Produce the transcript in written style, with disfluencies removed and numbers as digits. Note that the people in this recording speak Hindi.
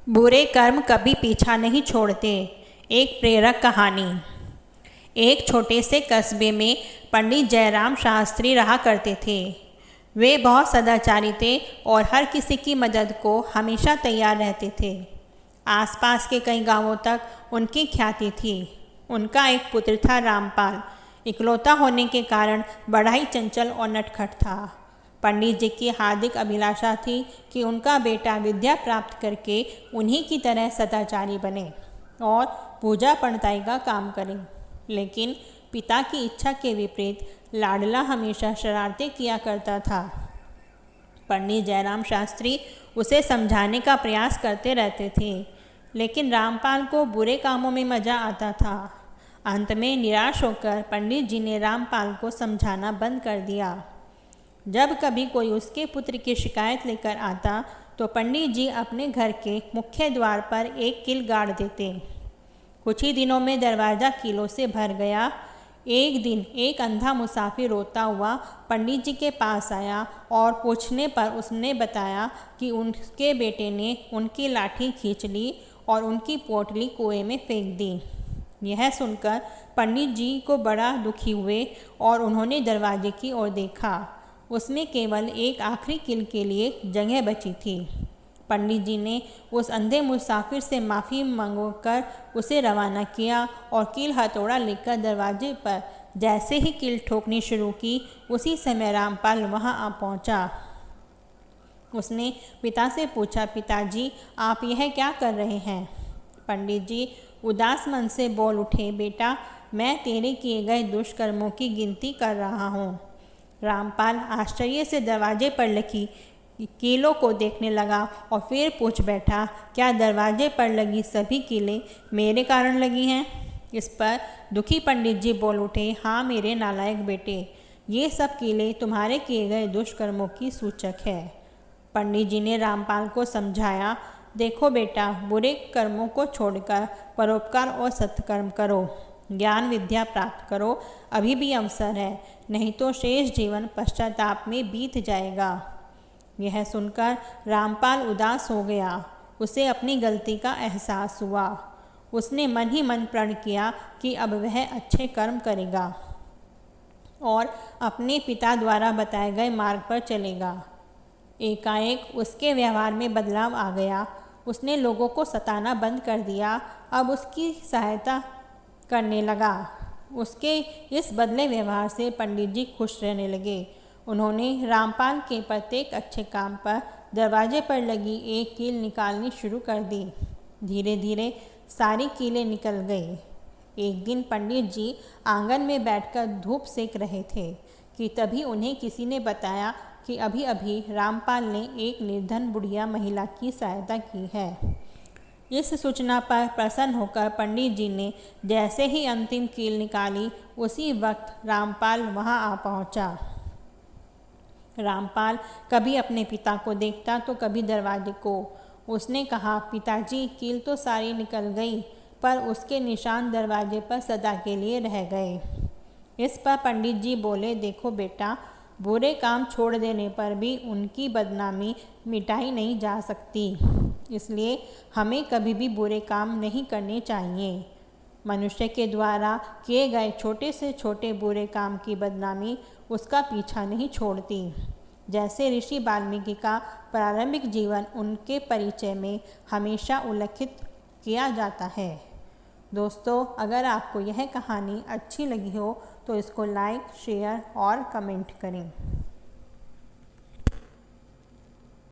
बुरे कर्म कभी पीछा नहीं छोड़ते। एक प्रेरक कहानी। एक छोटे से कस्बे में पंडित जयराम शास्त्री रहा करते थे। वे बहुत सदाचारी थे और हर किसी की मदद को हमेशा तैयार रहते थे। आसपास के कई गांवों तक उनकी ख्याति थी। उनका एक पुत्र था रामपाल। इकलौता होने के कारण बड़ा ही चंचल और नटखट था। पंडित जी की हार्दिक अभिलाषा थी कि उनका बेटा विद्या प्राप्त करके उन्हीं की तरह सदाचारी बने और पूजा पंडिताई का काम करे। लेकिन पिता की इच्छा के विपरीत लाडला हमेशा शरारतें किया करता था। पंडित जयराम शास्त्री उसे समझाने का प्रयास करते रहते थे, लेकिन रामपाल को बुरे कामों में मज़ा आता था। अंत में निराश होकर पंडित जी ने रामपाल को समझाना बंद कर दिया। जब कभी कोई उसके पुत्र की शिकायत लेकर आता तो पंडित जी अपने घर के मुख्य द्वार पर एक कील गाड़ देते। कुछ ही दिनों में दरवाज़ा कीलों से भर गया। एक दिन एक अंधा मुसाफिर रोता हुआ पंडित जी के पास आया और पूछने पर उसने बताया कि उनके बेटे ने उनकी लाठी खींच ली और उनकी पोटली कुएं में फेंक दी। यह सुनकर पंडित जी को बड़ा दुखी हुए और उन्होंने दरवाजे की ओर देखा। उसमें केवल एक आखिरी कील के लिए जगह बची थी। पंडित जी ने उस अंधे मुसाफिर से माफ़ी मांगकर उसे रवाना किया और कील हथौड़ा लेकर दरवाजे पर जैसे ही कील ठोकनी शुरू की, उसी समय रामपाल वहां आ पहुंचा। उसने पिता से पूछा, पिताजी आप यह क्या कर रहे हैं? पंडित जी उदास मन से बोल उठे, बेटा मैं तेरे किए गए दुष्कर्मों की गिनती कर रहा हूँ। रामपाल आश्चर्य से दरवाजे पर लगी कीलों को देखने लगा और फिर पूछ बैठा, क्या दरवाजे पर लगी सभी कीलें मेरे कारण लगी हैं? इस पर दुखी पंडित जी बोल उठे, हाँ मेरे नालायक बेटे, ये सब कीलें तुम्हारे किए गए दुष्कर्मों की सूचक है। पंडित जी ने रामपाल को समझाया, देखो बेटा, बुरे कर्मों को छोड़कर परोपकार और सत्कर्म करो, ज्ञान विद्या प्राप्त करो, अभी भी अवसर है, नहीं तो शेष जीवन पश्चाताप में बीत जाएगा। यह सुनकर रामपाल उदास हो गया। उसे अपनी गलती का एहसास हुआ। उसने मन ही मन प्रण किया कि अब वह अच्छे कर्म करेगा और अपने पिता द्वारा बताए गए मार्ग पर चलेगा। एकाएक उसके व्यवहार में बदलाव आ गया। उसने लोगों को सताना बंद कर दिया। अब उसकी सहायता करने लगा। उसके इस बदले व्यवहार से पंडित जी खुश रहने लगे। उन्होंने रामपाल के प्रत्येक अच्छे काम पर दरवाजे पर लगी एक कील निकालनी शुरू कर दी। धीरे धीरे सारी कीलें निकल गई। एक दिन पंडित जी आंगन में बैठकर धूप सेक रहे थे कि तभी उन्हें किसी ने बताया कि अभी अभी रामपाल ने एक निर्धन बुढ़िया महिला की सहायता की है। इस सूचना पर प्रसन्न होकर पंडित जी ने जैसे ही अंतिम कील निकाली, उसी वक्त रामपाल वहां आ पहुंचा। रामपाल कभी अपने पिता को देखता तो कभी दरवाजे को। उसने कहा, पिताजी कील तो सारी निकल गई, पर उसके निशान दरवाजे पर सदा के लिए रह गए। इस पर पंडित जी बोले, देखो बेटा, बुरे काम छोड़ देने पर भी उनकी बदनामी मिटाई नहीं जा सकती, इसलिए हमें कभी भी बुरे काम नहीं करने चाहिए। मनुष्य के द्वारा किए गए छोटे से छोटे बुरे काम की बदनामी उसका पीछा नहीं छोड़ती। जैसे ऋषि वाल्मीकि का प्रारंभिक जीवन उनके परिचय में हमेशा उल्लेखित किया जाता है। दोस्तों, अगर आपको यह कहानी अच्छी लगी हो तो इसको लाइक, शेयर और कमेंट करें।